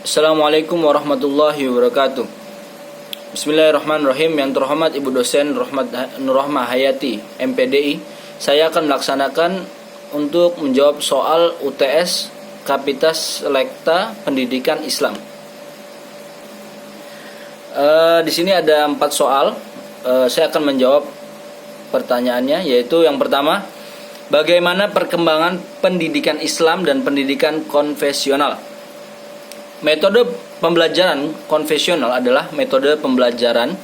Assalamualaikum warahmatullahi wabarakatuh. Bismillahirrahmanirrahim. Yang terhormat Ibu dosen Nurrohmah Hayati, MPDI, saya akan melaksanakan untuk menjawab soal UTS Kapitas Selekta Pendidikan Islam. Di sini ada 4 soal. Saya akan menjawab pertanyaannya, yaitu yang pertama, bagaimana perkembangan pendidikan Islam dan pendidikan konvensional? Metode pembelajaran konvensional adalah metode pembelajaran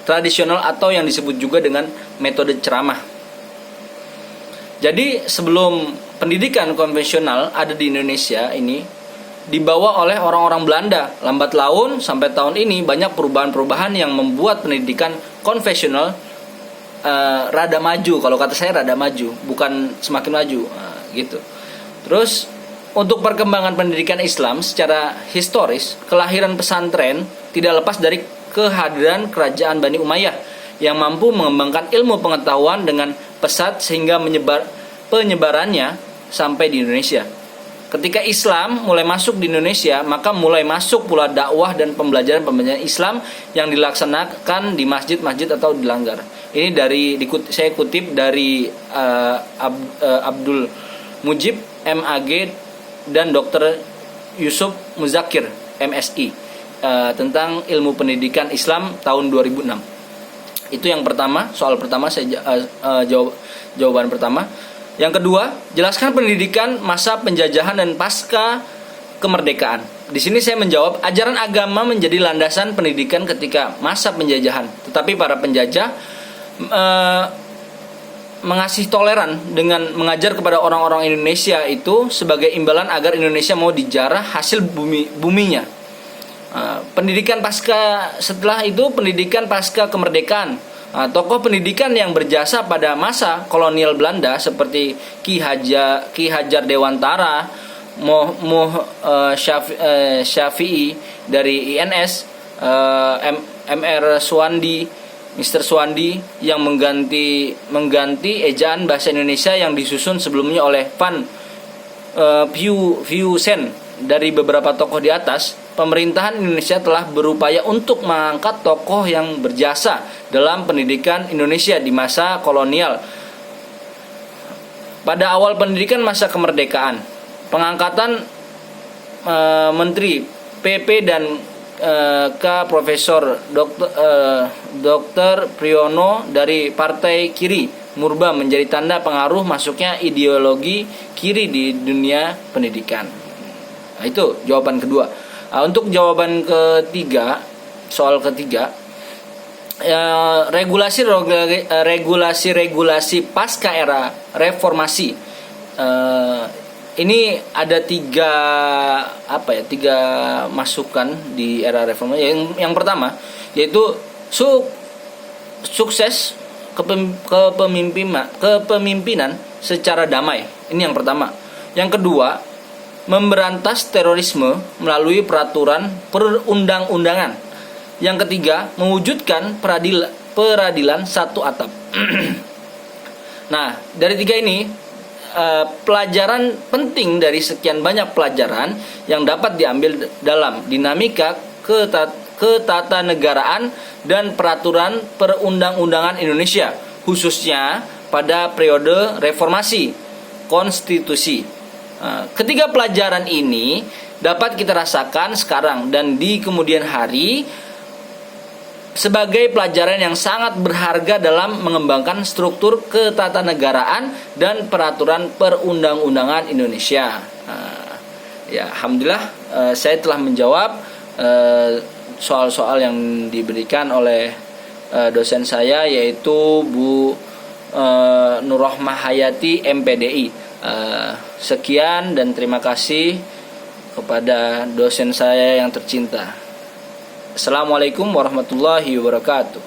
tradisional atau yang disebut juga dengan metode ceramah. Jadi sebelum pendidikan konvensional ada di Indonesia ini dibawa oleh orang-orang Belanda. Lambat laun sampai tahun ini banyak perubahan-perubahan yang membuat pendidikan konvensional rada maju. Kalau kata saya rada maju, bukan semakin maju, gitu. Terus untuk perkembangan pendidikan Islam secara historis, kelahiran pesantren tidak lepas dari kehadiran kerajaan Bani Umayyah yang mampu mengembangkan ilmu pengetahuan dengan pesat sehingga penyebarannya sampai di Indonesia. Ketika Islam mulai masuk di Indonesia, maka mulai masuk pula dakwah dan pembelajaran Islam yang dilaksanakan di masjid-masjid atau di langgar. Ini saya kutip dari Abdul Mujib MAG dan Dr. Yusuf Muzakir MSI tentang ilmu pendidikan Islam tahun 2006. Itu yang pertama, soal pertama saya jawaban pertama. Yang kedua, jelaskan pendidikan masa penjajahan dan pasca kemerdekaan. Di sini saya menjawab, ajaran agama menjadi landasan pendidikan ketika masa penjajahan. Tetapi para penjajah mengasih toleran dengan mengajar kepada orang-orang Indonesia itu sebagai imbalan agar Indonesia mau dijarah hasil buminya. Setelah itu pendidikan pasca kemerdekaan. Tokoh pendidikan yang berjasa pada masa kolonial Belanda seperti Ki Hajar Dewantara, Syafi'i dari INS, Mr. Swandi yang mengganti ejaan bahasa Indonesia yang disusun sebelumnya oleh Van Vieussen. Dari beberapa tokoh di atas, pemerintahan Indonesia telah berupaya untuk mengangkat tokoh yang berjasa dalam pendidikan Indonesia di masa kolonial. Pada awal pendidikan masa kemerdekaan, pengangkatan Menteri PP dan Profesor Dr. Priyono dari Partai Kiri Murba menjadi tanda pengaruh masuknya ideologi kiri di dunia pendidikan. Nah, itu jawaban kedua. Untuk jawaban ketiga, soal ketiga, regulasi pasca era reformasi. Ini ada tiga masukan di era reformasi. Yang pertama yaitu sukses kepemimpinan secara damai. Ini yang pertama. Yang kedua, memberantas terorisme melalui peraturan perundang-undangan. Yang ketiga, mewujudkan peradilan satu atap. Nah, dari tiga ini, pelajaran penting dari sekian banyak pelajaran yang dapat diambil dalam dinamika ketatanegaraan dan peraturan perundang-undangan Indonesia, khususnya pada periode reformasi konstitusi. Ketiga pelajaran ini dapat kita rasakan sekarang dan di kemudian hari sebagai pelajaran yang sangat berharga dalam mengembangkan struktur ketatanegaraan dan peraturan perundang-undangan Indonesia. Alhamdulillah saya telah menjawab soal-soal yang diberikan oleh dosen saya, yaitu Bu Nurrohmah Hayati, MPDI. Sekian dan terima kasih kepada dosen saya yang tercinta. Assalamualaikum warahmatullahi wabarakatuh.